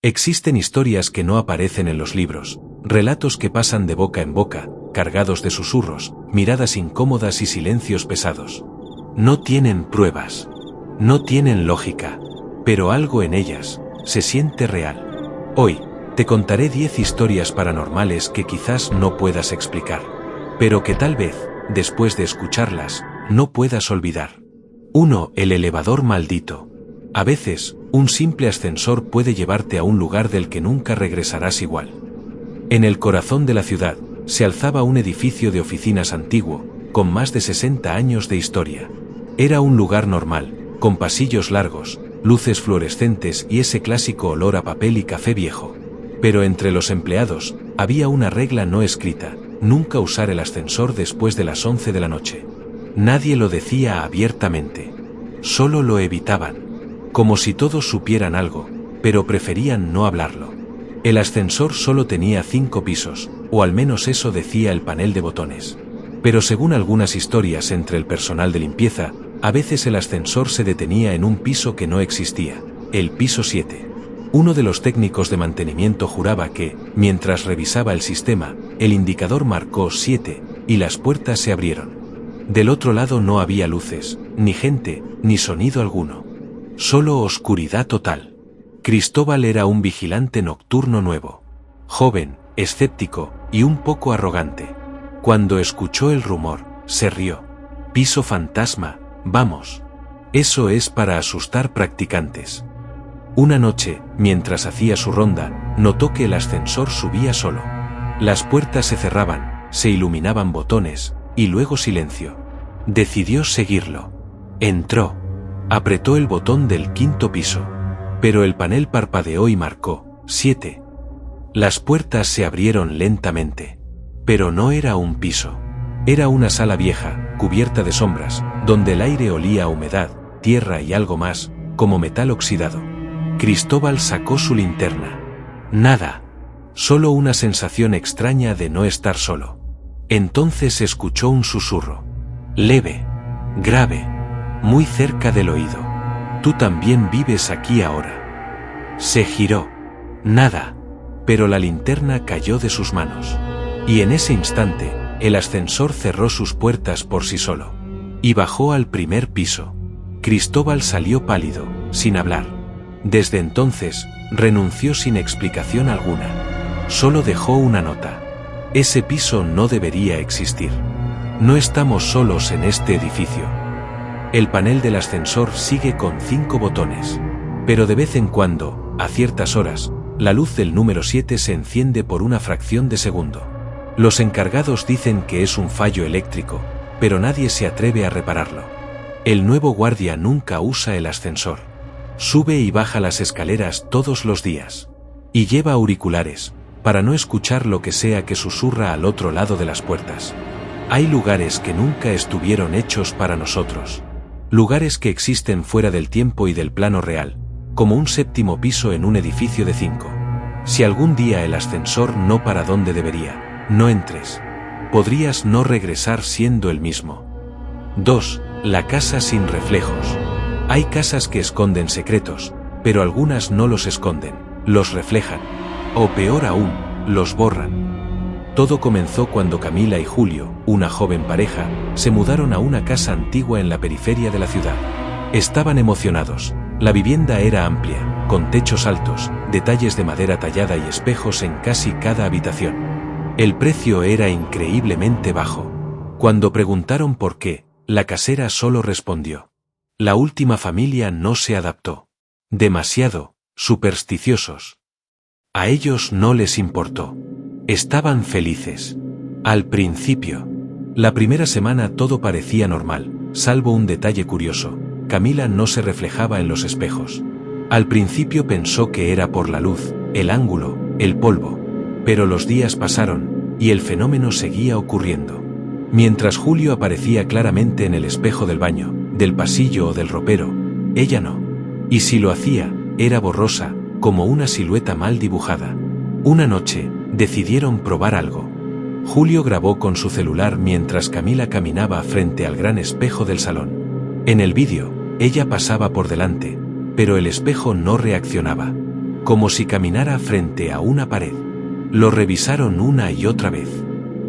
Existen historias que no aparecen en los libros, relatos que pasan de boca en boca, cargados de susurros, miradas incómodas y silencios pesados. No tienen pruebas, no tienen lógica, pero algo en ellas se siente real. Hoy, te contaré 10 historias paranormales que quizás no puedas explicar, pero que tal vez, después de escucharlas, no puedas olvidar. 1. El elevador maldito. A veces, un simple ascensor puede llevarte a un lugar del que nunca regresarás igual. En el corazón de la ciudad, se alzaba un edificio de oficinas antiguo, con más de 60 años de historia. Era un lugar normal, con pasillos largos, luces fluorescentes y ese clásico olor a papel y café viejo. Pero entre los empleados, había una regla no escrita: nunca usar el ascensor después de las 11 de la noche. Nadie lo decía abiertamente, solo lo evitaban, como si todos supieran algo, pero preferían no hablarlo. El ascensor solo tenía 5 pisos, o al menos eso decía el panel de botones. Pero según algunas historias entre el personal de limpieza, a veces el ascensor se detenía en un piso que no existía, el piso 7. Uno de los técnicos de mantenimiento juraba que, mientras revisaba el sistema, el indicador marcó 7, y las puertas se abrieron. Del otro lado no había luces, ni gente, ni sonido alguno. Solo oscuridad total. Cristóbal era un vigilante nocturno nuevo. Joven, escéptico, y un poco arrogante. Cuando escuchó el rumor, se rió. Piso fantasma, vamos. Eso es para asustar practicantes. Una noche, mientras hacía su ronda, notó que el ascensor subía solo. Las puertas se cerraban, se iluminaban botones, y luego silencio. Decidió seguirlo. Entró. Apretó el botón del 5.º piso. Pero el panel parpadeó y marcó 7. Las puertas se abrieron lentamente. Pero no era un piso. Era una sala vieja, cubierta de sombras, donde el aire olía a humedad, tierra y algo más, como metal oxidado. Cristóbal sacó su linterna. Nada. Solo una sensación extraña de no estar solo. Entonces escuchó un susurro. Leve. Grave. Muy cerca del oído. Tú también vives aquí ahora. Se giró. Nada. Pero la linterna cayó de sus manos. Y en ese instante, el ascensor cerró sus puertas por sí solo. Y bajó al primer piso. Cristóbal salió pálido, sin hablar. Desde entonces, renunció sin explicación alguna. Solo dejó una nota. Ese piso no debería existir. No estamos solos en este edificio. El panel del ascensor sigue con 5 botones. Pero de vez en cuando, a ciertas horas, la luz del número 7 se enciende por una fracción de segundo. Los encargados dicen que es un fallo eléctrico, pero nadie se atreve a repararlo. El nuevo guardia nunca usa el ascensor. Sube y baja las escaleras todos los días. Y lleva auriculares, para no escuchar lo que sea que susurra al otro lado de las puertas. Hay lugares que nunca estuvieron hechos para nosotros. Lugares que existen fuera del tiempo y del plano real, como un 7.º piso en un edificio de 5. Si algún día el ascensor no para donde debería, no entres. Podrías no regresar siendo el mismo. 2. La casa sin reflejos. Hay casas que esconden secretos, pero algunas no los esconden, los reflejan. O peor aún, los borran. Todo comenzó cuando Camila y Julio, una joven pareja, se mudaron a una casa antigua en la periferia de la ciudad. Estaban emocionados. La vivienda era amplia, con techos altos, detalles de madera tallada y espejos en casi cada habitación. El precio era increíblemente bajo. Cuando preguntaron por qué, la casera solo respondió: la última familia no se adaptó. Demasiado supersticiosos. A ellos no les importó. Estaban felices. Al principio. La primera semana todo parecía normal, salvo un detalle curioso: Camila no se reflejaba en los espejos. Al principio pensó que era por la luz, el ángulo, el polvo. Pero los días pasaron, y el fenómeno seguía ocurriendo. Mientras Julio aparecía claramente en el espejo del baño, del pasillo o del ropero, ella no. Y si lo hacía, era borrosa, como una silueta mal dibujada. Una noche, decidieron probar algo. Julio grabó con su celular mientras Camila caminaba frente al gran espejo del salón. En el vídeo, ella pasaba por delante, pero el espejo no reaccionaba. como si caminara frente a una pared. Lo revisaron una y otra vez.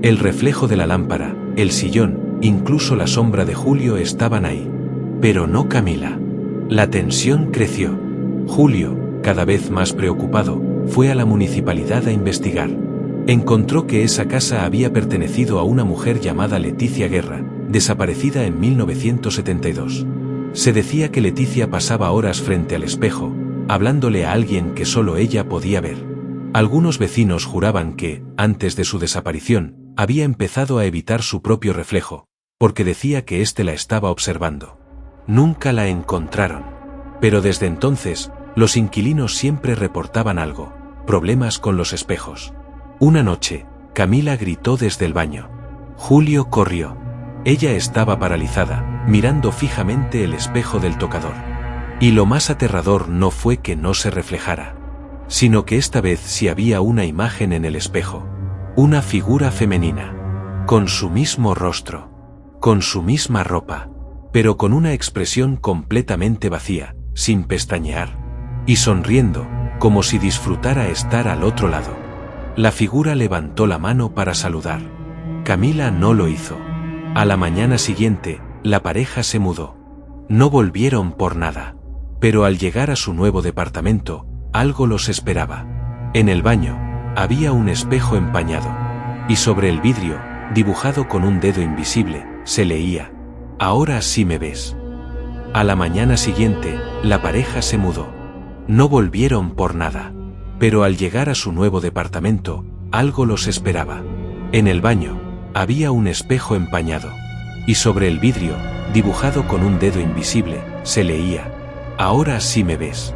El reflejo de la lámpara, el sillón, incluso la sombra de Julio estaban ahí. Pero no Camila. La tensión creció. Julio, cada vez más preocupado, fue a la municipalidad a investigar. Encontró que esa casa había pertenecido a una mujer llamada Leticia Guerra, desaparecida en 1972. Se decía que Leticia pasaba horas frente al espejo, hablándole a alguien que solo ella podía ver. Algunos vecinos juraban que, antes de su desaparición, había empezado a evitar su propio reflejo, porque decía que éste la estaba observando. Nunca la encontraron. Pero desde entonces, los inquilinos siempre reportaban algo, problemas con los espejos. Una noche, Camila gritó desde el baño. Julio corrió. Ella estaba paralizada, mirando fijamente el espejo del tocador. Y lo más aterrador no fue que no se reflejara, sino que esta vez sí había una imagen en el espejo. Una figura femenina. Con su mismo rostro. Con su misma ropa. Pero con una expresión completamente vacía, sin pestañear. Y sonriendo, como si disfrutara estar al otro lado. La figura levantó la mano para saludar. Camila no lo hizo. A la mañana siguiente, la pareja se mudó. No volvieron por nada. Pero al llegar a su nuevo departamento, algo los esperaba. En el baño, había un espejo empañado. Y sobre el vidrio, dibujado con un dedo invisible, se leía: "Ahora sí me ves". A la mañana siguiente, la pareja se mudó. No volvieron por nada. Pero al llegar a su nuevo departamento, algo los esperaba. En el baño, había un espejo empañado. Y sobre el vidrio, dibujado con un dedo invisible, se leía: "Ahora sí me ves".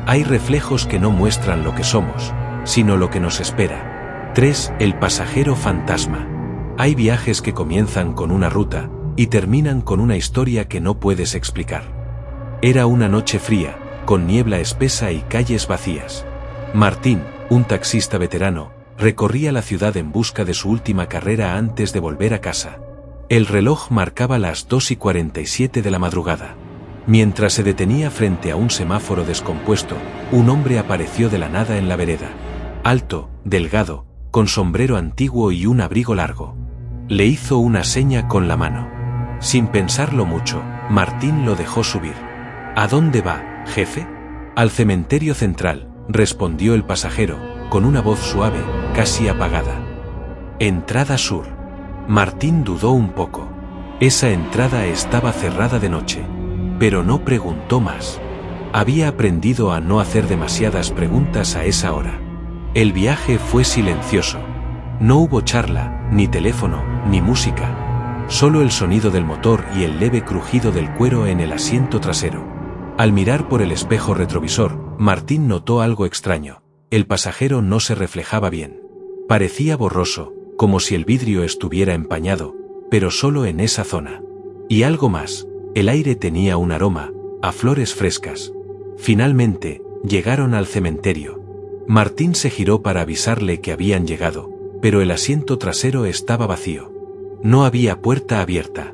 Hay reflejos que no muestran lo que somos, sino lo que nos espera. 3. El pasajero fantasma. Hay viajes que comienzan con una ruta y terminan con una historia que no puedes explicar. Era una noche fría, con niebla espesa y calles vacías. Martín, un taxista veterano, recorría la ciudad en busca de su última carrera antes de volver a casa. El reloj marcaba las 2:47 de la madrugada. Mientras se detenía frente a un semáforo descompuesto, un hombre apareció de la nada en la vereda. Alto, delgado, con sombrero antiguo y un abrigo largo. Le hizo una seña con la mano. Sin pensarlo mucho, Martín lo dejó subir. ¿A dónde va, jefe? Al cementerio central, respondió el pasajero, con una voz suave, casi apagada. Entrada sur. Martín dudó un poco. Esa entrada estaba cerrada de noche. Pero no preguntó más. Había aprendido a no hacer demasiadas preguntas a esa hora. El viaje fue silencioso. No hubo charla, ni teléfono, ni música. Solo el sonido del motor y el leve crujido del cuero en el asiento trasero. Al mirar por el espejo retrovisor, Martín notó algo extraño. El pasajero no se reflejaba bien. Parecía borroso, como si el vidrio estuviera empañado, pero solo en esa zona. Y algo más. El aire tenía un aroma, a flores frescas. Finalmente, llegaron al cementerio. Martín se giró para avisarle que habían llegado, pero el asiento trasero estaba vacío. No había puerta abierta.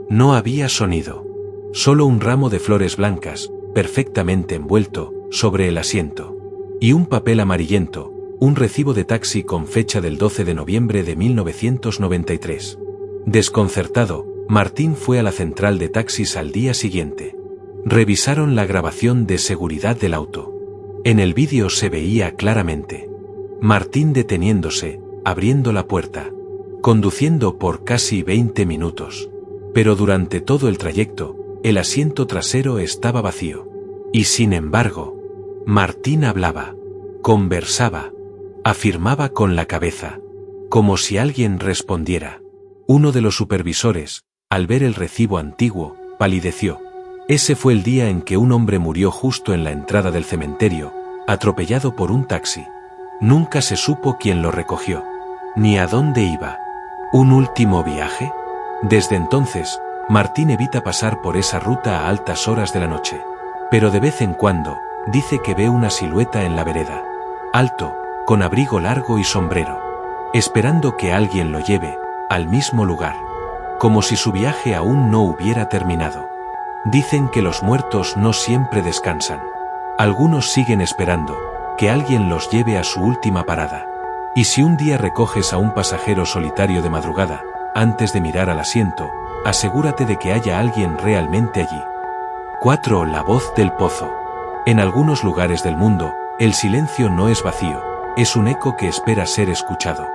No había sonido. Solo un ramo de flores blancas, perfectamente envuelto, sobre el asiento. Y un papel amarillento, un recibo de taxi con fecha del 12 de noviembre de 1993. Desconcertado, Martín fue a la central de taxis al día siguiente. Revisaron la grabación de seguridad del auto. En el vídeo se veía claramente. Martín deteniéndose, abriendo la puerta. Conduciendo por casi 20 minutos. Pero durante todo el trayecto, el asiento trasero estaba vacío. Y sin embargo, Martín hablaba. Conversaba. Afirmaba con la cabeza. Como si alguien respondiera. Uno de los supervisores, al ver el recibo antiguo, palideció. Ese fue el día en que un hombre murió justo en la entrada del cementerio, atropellado por un taxi. Nunca se supo quién lo recogió, ni a dónde iba. ¿Un último viaje? Desde entonces, Martín evita pasar por esa ruta a altas horas de la noche. Pero de vez en cuando, dice que ve una silueta en la vereda. Alto, con abrigo largo y sombrero. Esperando que alguien lo lleve, al mismo lugar. Como si su viaje aún no hubiera terminado. Dicen que los muertos no siempre descansan. Algunos siguen esperando, que alguien los lleve a su última parada. Y si un día recoges a un pasajero solitario de madrugada, antes de mirar al asiento, asegúrate de que haya alguien realmente allí. 4. La voz del pozo. En algunos lugares del mundo, el silencio no es vacío, es un eco que espera ser escuchado.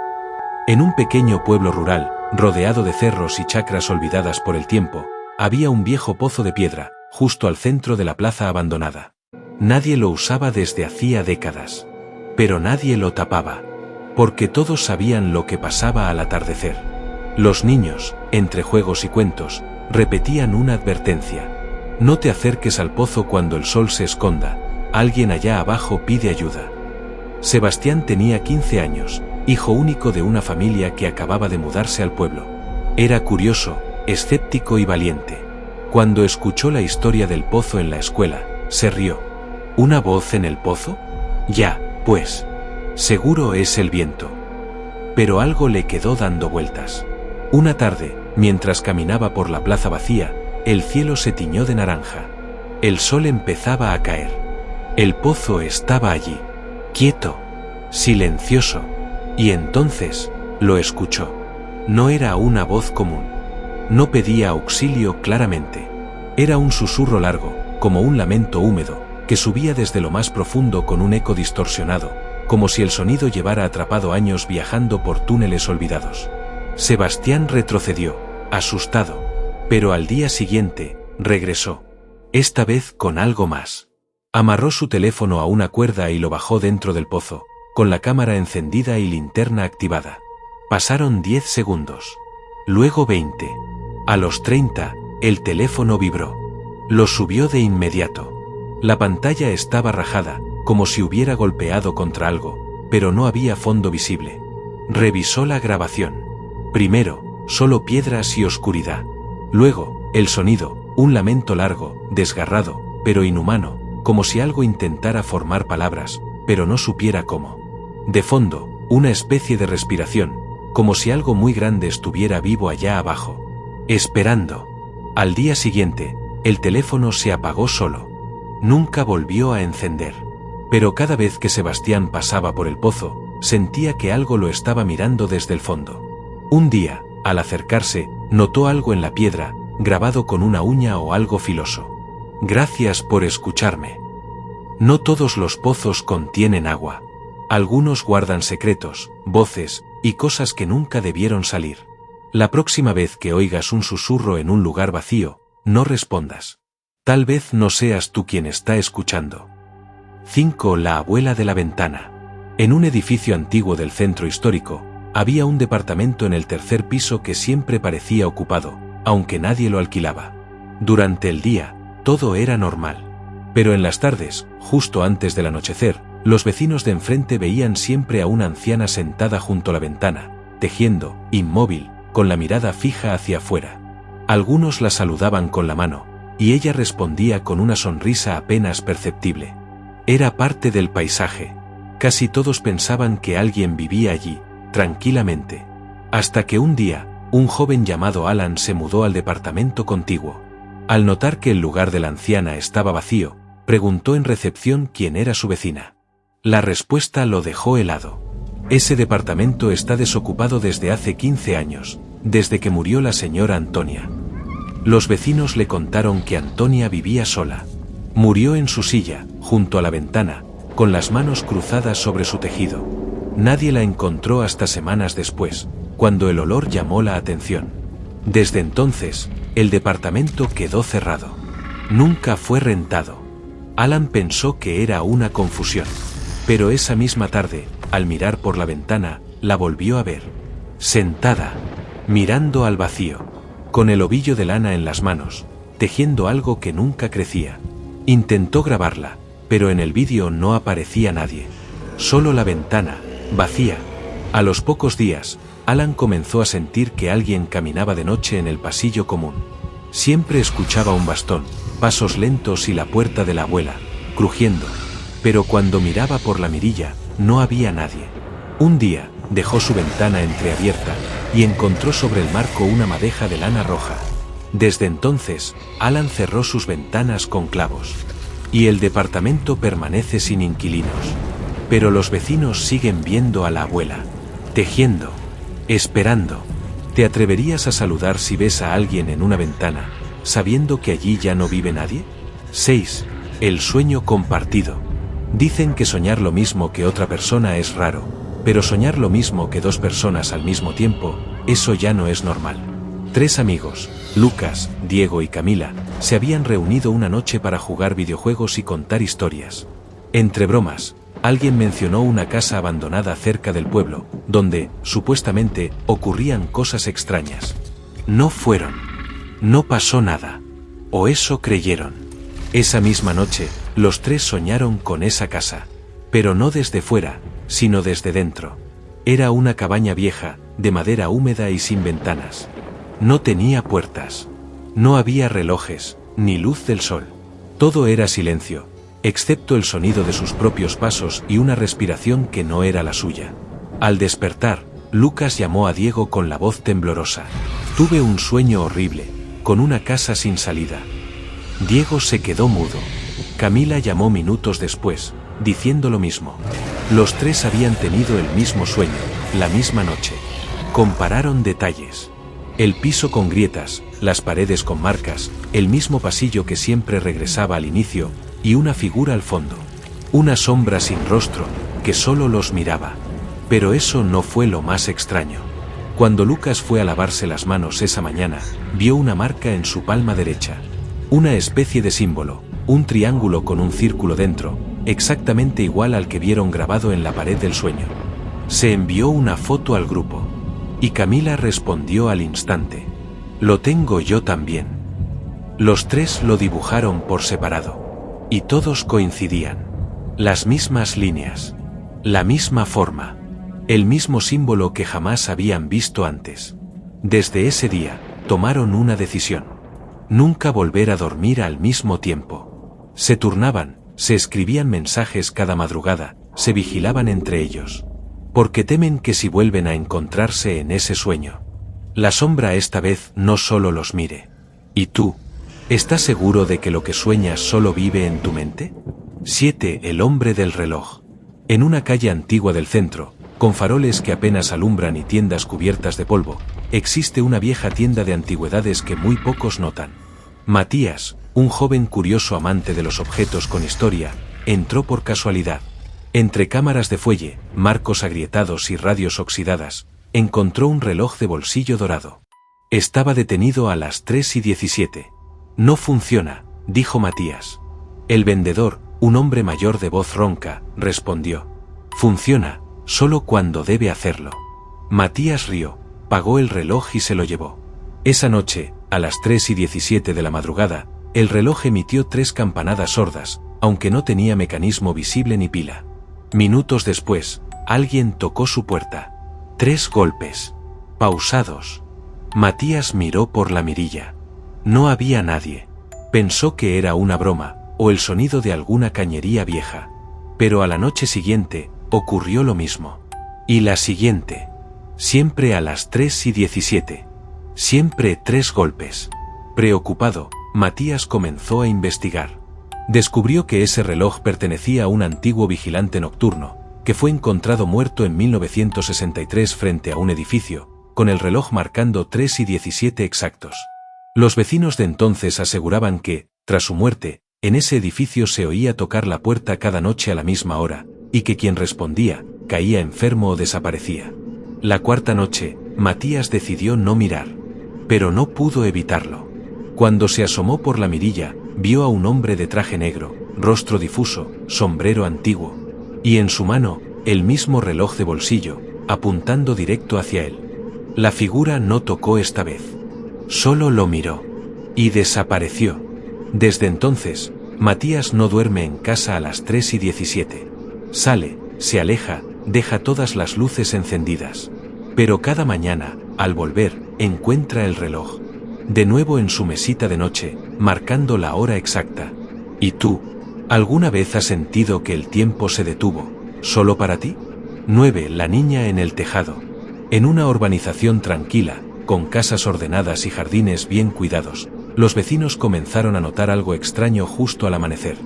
En un pequeño pueblo rural, rodeado de cerros y chacras olvidadas por el tiempo, había un viejo pozo de piedra, justo al centro de la plaza abandonada. Nadie lo usaba desde hacía décadas. Pero nadie lo tapaba. Porque todos sabían lo que pasaba al atardecer. Los niños, entre juegos y cuentos, repetían una advertencia. No te acerques al pozo cuando el sol se esconda, alguien allá abajo pide ayuda. Sebastián tenía 15 años, hijo único de una familia que acababa de mudarse al pueblo. Era curioso, escéptico y valiente. Cuando escuchó la historia del pozo en la escuela, se rió. ¿Una voz en el pozo? Ya, pues. Seguro es el viento. Pero algo le quedó dando vueltas. Una tarde, mientras caminaba por la plaza vacía, el cielo se tiñó de naranja. El sol empezaba a caer. El pozo estaba allí, quieto, silencioso. Y entonces, lo escuchó. No era una voz común. No pedía auxilio claramente. Era un susurro largo, como un lamento húmedo, que subía desde lo más profundo con un eco distorsionado, como si el sonido llevara atrapado años viajando por túneles olvidados. Sebastián retrocedió, asustado, pero al día siguiente, regresó. Esta vez con algo más. Amarró su teléfono a una cuerda y lo bajó dentro del pozo, con la cámara encendida y linterna activada. Pasaron 10 segundos. Luego 20. A los 30, el teléfono vibró. Lo subió de inmediato. La pantalla estaba rajada, como si hubiera golpeado contra algo, pero no había fondo visible. Revisó la grabación. Primero, solo piedras y oscuridad. Luego, el sonido, un lamento largo, desgarrado, pero inhumano, como si algo intentara formar palabras, pero no supiera cómo. De fondo, una especie de respiración, como si algo muy grande estuviera vivo allá abajo. Esperando. Al día siguiente, el teléfono se apagó solo. Nunca volvió a encender. Pero cada vez que Sebastián pasaba por el pozo, sentía que algo lo estaba mirando desde el fondo. Un día, al acercarse, notó algo en la piedra, grabado con una uña o algo filoso. Gracias por escucharme. No todos los pozos contienen agua. Algunos guardan secretos, voces, y cosas que nunca debieron salir. La próxima vez que oigas un susurro en un lugar vacío, no respondas. Tal vez no seas tú quien está escuchando. 5. La abuela de la ventana. En un edificio antiguo del centro histórico, había un departamento en el tercer piso que siempre parecía ocupado, aunque nadie lo alquilaba. Durante el día, todo era normal. Pero en las tardes, justo antes del anochecer, los vecinos de enfrente veían siempre a una anciana sentada junto a la ventana, tejiendo, inmóvil, con la mirada fija hacia afuera. Algunos la saludaban con la mano, y ella respondía con una sonrisa apenas perceptible. Era parte del paisaje. Casi todos pensaban que alguien vivía allí, tranquilamente. Hasta que un día, un joven llamado Alan se mudó al departamento contiguo. Al notar que el lugar de la anciana estaba vacío, preguntó en recepción quién era su vecina. La respuesta lo dejó helado. Ese departamento está desocupado desde hace 15 años, desde que murió la señora Antonia. Los vecinos le contaron que Antonia vivía sola. Murió en su silla, junto a la ventana, con las manos cruzadas sobre su tejido. Nadie la encontró hasta semanas después, cuando el olor llamó la atención. Desde entonces, el departamento quedó cerrado. Nunca fue rentado. Alan pensó que era una confusión. Pero esa misma tarde, al mirar por la ventana, la volvió a ver. Sentada, mirando al vacío, con el ovillo de lana en las manos, tejiendo algo que nunca crecía. Intentó grabarla, pero en el vídeo no aparecía nadie. Solo la ventana, vacía. A los pocos días, Alan comenzó a sentir que alguien caminaba de noche en el pasillo común. Siempre escuchaba un bastón, pasos lentos y la puerta de la abuela, crujiendo. Pero cuando miraba por la mirilla, no había nadie. Un día, dejó su ventana entreabierta, y encontró sobre el marco una madeja de lana roja. Desde entonces, Alan cerró sus ventanas con clavos. Y el departamento permanece sin inquilinos. Pero los vecinos siguen viendo a la abuela, tejiendo, esperando. ¿Te atreverías a saludar si ves a alguien en una ventana, sabiendo que allí ya no vive nadie? 6. El sueño compartido. Dicen que soñar lo mismo que otra persona es raro, pero soñar lo mismo que dos personas al mismo tiempo, eso ya no es normal. 3 amigos, Lucas, Diego y Camila, se habían reunido una noche para jugar videojuegos y contar historias. Entre bromas, alguien mencionó una casa abandonada cerca del pueblo, donde, supuestamente, ocurrían cosas extrañas. No fueron. No pasó nada. O eso creyeron. Esa misma noche, los 3 soñaron con esa casa. Pero no desde fuera, sino desde dentro. Era una cabaña vieja, de madera húmeda y sin ventanas. No tenía puertas. No había relojes, ni luz del sol. Todo era silencio, excepto el sonido de sus propios pasos y una respiración que no era la suya. Al despertar, Lucas llamó a Diego con la voz temblorosa. Tuve un sueño horrible, con una casa sin salida. Diego se quedó mudo. Camila llamó minutos después, diciendo lo mismo. Los 3 habían tenido el mismo sueño, la misma noche. Compararon detalles. El piso con grietas, las paredes con marcas, el mismo pasillo que siempre regresaba al inicio, y una figura al fondo. Una sombra sin rostro, que solo los miraba. Pero eso no fue lo más extraño. Cuando Lucas fue a lavarse las manos esa mañana, vio una marca en su palma derecha. Una especie de símbolo, un triángulo con un círculo dentro, exactamente igual al que vieron grabado en la pared del sueño. Se envió una foto al grupo. Y Camila respondió al instante. Lo tengo yo también. Los 3 lo dibujaron por separado. Y todos coincidían. Las mismas líneas. La misma forma. El mismo símbolo que jamás habían visto antes. Desde ese día, tomaron una decisión. Nunca volver a dormir al mismo tiempo. Se turnaban, se escribían mensajes cada madrugada, se vigilaban entre ellos. Porque temen que si vuelven a encontrarse en ese sueño, la sombra esta vez no solo los mire. ¿Y tú? ¿Estás seguro de que lo que sueñas solo vive en tu mente? 7. El hombre del reloj. En una calle antigua del centro, con faroles que apenas alumbran y tiendas cubiertas de polvo, existe una vieja tienda de antigüedades que muy pocos notan. Matías, un joven curioso amante de los objetos con historia, entró por casualidad. Entre cámaras de fuelle, marcos agrietados y radios oxidadas, encontró un reloj de bolsillo dorado. Estaba detenido a las 3:17. No funciona, dijo Matías. El vendedor, un hombre mayor de voz ronca, respondió. Funciona, solo cuando debe hacerlo. Matías rió, pagó el reloj y se lo llevó. Esa noche, a las 3:17 de la madrugada, el reloj emitió 3 campanadas sordas, aunque no tenía mecanismo visible ni pila. Minutos después, alguien tocó su puerta. 3 golpes. Pausados. Matías miró por la mirilla. No había nadie. Pensó que era una broma, o el sonido de alguna cañería vieja. Pero a la noche siguiente, ocurrió lo mismo. Y la siguiente. Siempre a las 3:17. Siempre 3 golpes. Preocupado, Matías comenzó a investigar. Descubrió que ese reloj pertenecía a un antiguo vigilante nocturno, que fue encontrado muerto en 1963 frente a un edificio, con el reloj marcando 3:17 exactos. Los vecinos de entonces aseguraban que, tras su muerte, en ese edificio se oía tocar la puerta cada noche a la misma hora, y que quien respondía, caía enfermo o desaparecía. La cuarta noche, Matías decidió no mirar. Pero no pudo evitarlo. Cuando se asomó por la mirilla, vio a un hombre de traje negro, rostro difuso, sombrero antiguo, y en su mano, el mismo reloj de bolsillo, apuntando directo hacia él. La figura no tocó esta vez. Solo lo miró. Y desapareció. Desde entonces, Matías no duerme en casa a las 3:17. Sale, se aleja, deja todas las luces encendidas. Pero cada mañana, al volver, encuentra el reloj. De nuevo en su mesita de noche, marcando la hora exacta. ¿Y tú? ¿Alguna vez has sentido que el tiempo se detuvo, solo para ti? 9. La niña en el tejado. En una urbanización tranquila, con casas ordenadas y jardines bien cuidados, los vecinos comenzaron a notar algo extraño justo al amanecer.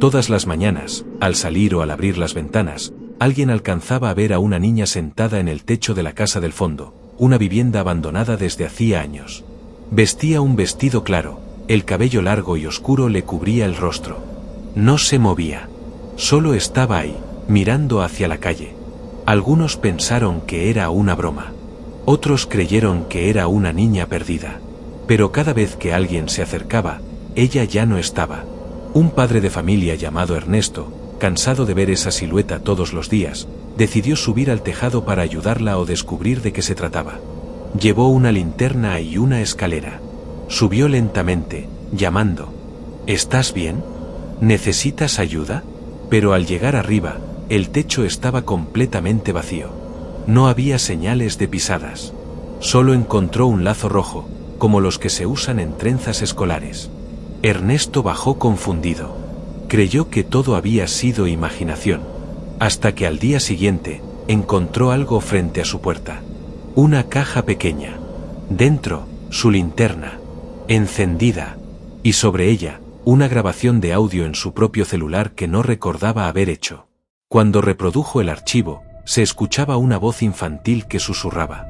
Todas las mañanas, al salir o al abrir las ventanas, alguien alcanzaba a ver a una niña sentada en el techo de la casa del fondo, una vivienda abandonada desde hacía años. Vestía un vestido claro, el cabello largo y oscuro le cubría el rostro. No se movía. Solo estaba ahí, mirando hacia la calle. Algunos pensaron que era una broma. Otros creyeron que era una niña perdida. Pero cada vez que alguien se acercaba, ella ya no estaba. Un padre de familia llamado Ernesto, cansado de ver esa silueta todos los días, decidió subir al tejado para ayudarla o descubrir de qué se trataba. Llevó una linterna y una escalera. Subió lentamente, llamando. ¿Estás bien? ¿Necesitas ayuda? Pero al llegar arriba, el techo estaba completamente vacío. No había señales de pisadas. Solo encontró un lazo rojo, como los que se usan en trenzas escolares. Ernesto bajó confundido. Creyó que todo había sido imaginación, hasta que al día siguiente, encontró algo frente a su puerta. Una caja pequeña. Dentro, su linterna, encendida, y sobre ella, una grabación de audio en su propio celular que no recordaba haber hecho. Cuando reprodujo el archivo, se escuchaba una voz infantil que susurraba.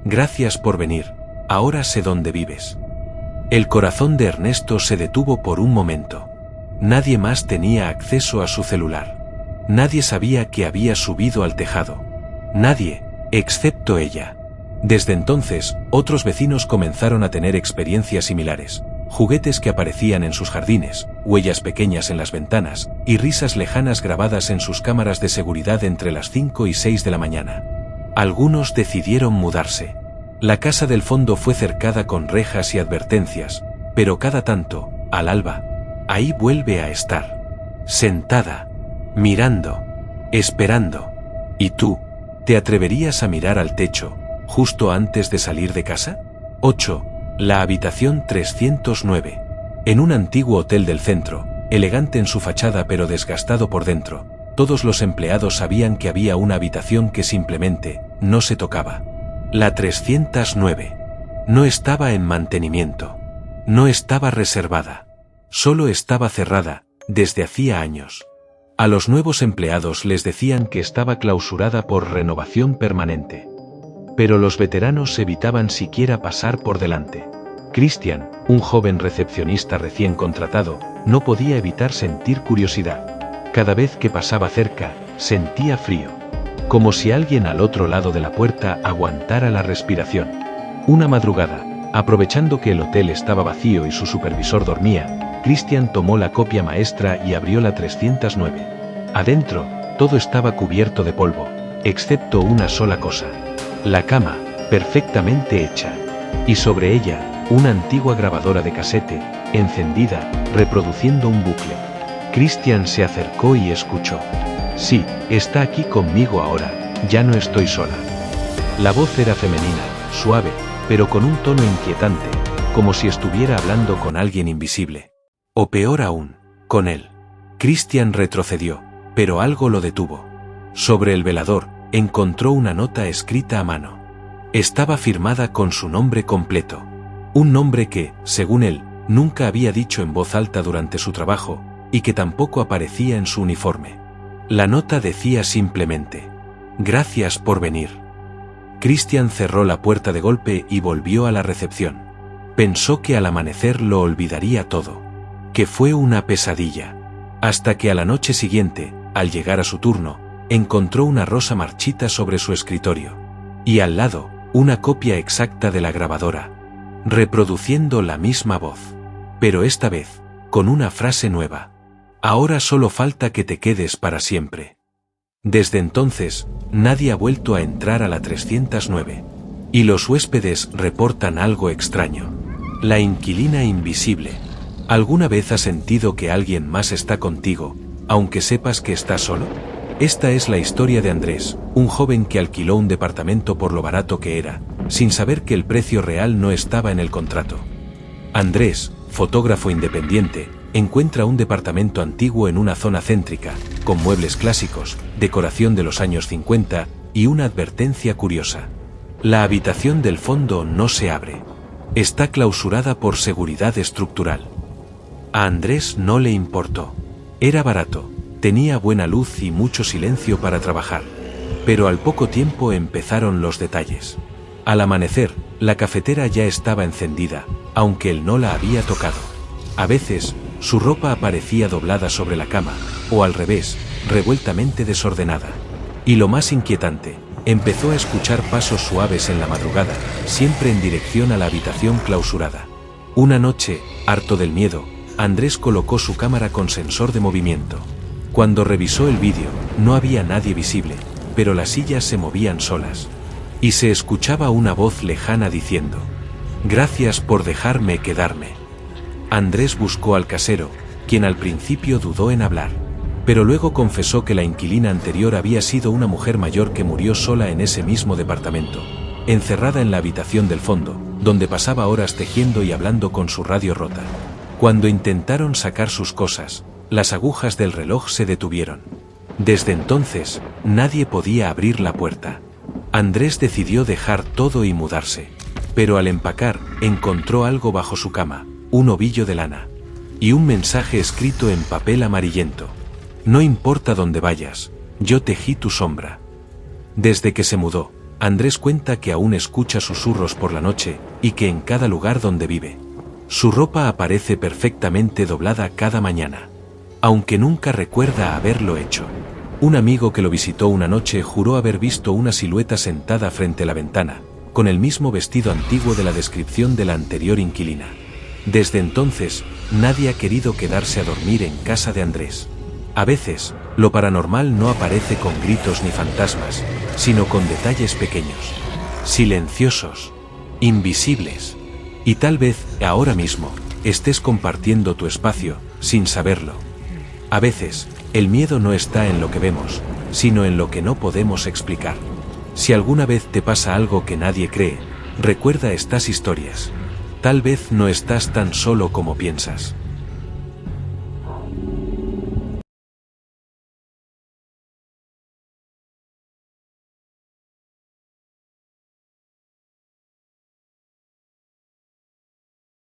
Gracias por venir, ahora sé dónde vives. El corazón de Ernesto se detuvo por un momento. Nadie más tenía acceso a su celular. Nadie sabía que había subido al tejado. Nadie, excepto ella. Desde entonces, otros vecinos comenzaron a tener experiencias similares. Juguetes que aparecían en sus jardines, huellas pequeñas en las ventanas, y risas lejanas grabadas en sus cámaras de seguridad entre las 5 y 6 de la mañana. Algunos decidieron mudarse. La casa del fondo fue cercada con rejas y advertencias, pero cada tanto, al alba, ahí vuelve a estar. Sentada, mirando, esperando. ¿Y tú, te atreverías a mirar al techo, justo antes de salir de casa? 8. La habitación 309. En un antiguo hotel del centro, elegante en su fachada pero desgastado por dentro, todos los empleados sabían que había una habitación que simplemente no se tocaba. La 309. No estaba en mantenimiento. No estaba reservada. Solo estaba cerrada, desde hacía años. A los nuevos empleados les decían que estaba clausurada por renovación permanente. Pero los veteranos evitaban siquiera pasar por delante. Christian, un joven recepcionista recién contratado, no podía evitar sentir curiosidad. Cada vez que pasaba cerca, sentía frío. Como si alguien al otro lado de la puerta aguantara la respiración. Una madrugada, aprovechando que el hotel estaba vacío y su supervisor dormía, Christian tomó la copia maestra y abrió la 309. Adentro, todo estaba cubierto de polvo, excepto una sola cosa. La cama, perfectamente hecha. Y sobre ella, una antigua grabadora de casete, encendida, reproduciendo un bucle. Christian se acercó y escuchó. Sí, está aquí conmigo ahora, ya no estoy sola. La voz era femenina, suave, pero con un tono inquietante, como si estuviera hablando con alguien invisible. O peor aún, con él. Christian retrocedió, pero algo lo detuvo. Sobre el velador, encontró una nota escrita a mano. Estaba firmada con su nombre completo. Un nombre que, según él, nunca había dicho en voz alta durante su trabajo, y que tampoco aparecía en su uniforme. La nota decía simplemente: gracias por venir. Christian cerró la puerta de golpe y volvió a la recepción. Pensó que al amanecer lo olvidaría todo. Que fue una pesadilla. Hasta que a la noche siguiente, al llegar a su turno, encontró una rosa marchita sobre su escritorio. Y al lado, una copia exacta de la grabadora. Reproduciendo la misma voz. Pero esta vez, con una frase nueva. Ahora solo falta que te quedes para siempre. Desde entonces, nadie ha vuelto a entrar a la 309. Y los huéspedes reportan algo extraño. La inquilina invisible. ¿Alguna vez has sentido que alguien más está contigo, aunque sepas que estás solo? Esta es la historia de Andrés, un joven que alquiló un departamento por lo barato que era, sin saber que el precio real no estaba en el contrato. Andrés, fotógrafo independiente, encuentra un departamento antiguo en una zona céntrica, con muebles clásicos, decoración de los años 50 y una advertencia curiosa. La habitación del fondo no se abre. Está clausurada por seguridad estructural. A Andrés no le importó. Era barato, Tenía buena luz y mucho silencio para trabajar. Pero al poco tiempo empezaron los detalles. Al amanecer, la cafetera ya estaba encendida, aunque él no la había tocado. A veces, su ropa aparecía doblada sobre la cama, o al revés, revueltamente desordenada. Y lo más inquietante, empezó a escuchar pasos suaves en la madrugada, siempre en dirección a la habitación clausurada. Una noche, harto del miedo, Andrés colocó su cámara con sensor de movimiento. Cuando revisó el vídeo, no había nadie visible, pero las sillas se movían solas. Y se escuchaba una voz lejana diciendo: «Gracias por dejarme quedarme». Andrés buscó al casero, quien al principio dudó en hablar. Pero luego confesó que la inquilina anterior había sido una mujer mayor que murió sola en ese mismo departamento, encerrada en la habitación del fondo, donde pasaba horas tejiendo y hablando con su radio rota. Cuando intentaron sacar sus cosas, las agujas del reloj se detuvieron. Desde entonces, nadie podía abrir la puerta. Andrés decidió dejar todo y mudarse. Pero al empacar, encontró algo bajo su cama, un ovillo de lana. Y un mensaje escrito en papel amarillento: «No importa dónde vayas, yo tejí tu sombra». Desde que se mudó, Andrés cuenta que aún escucha susurros por la noche, y que en cada lugar donde vive, su ropa aparece perfectamente doblada cada mañana. Aunque nunca recuerda haberlo hecho. Un amigo que lo visitó una noche juró haber visto una silueta sentada frente a la ventana, con el mismo vestido antiguo de la descripción de la anterior inquilina. Desde entonces, nadie ha querido quedarse a dormir en casa de Andrés. A veces, lo paranormal no aparece con gritos ni fantasmas, sino con detalles pequeños, silenciosos, invisibles. Y tal vez, ahora mismo, estés compartiendo tu espacio, sin saberlo. A veces, el miedo no está en lo que vemos, sino en lo que no podemos explicar. Si alguna vez te pasa algo que nadie cree, recuerda estas historias. Tal vez no estás tan solo como piensas.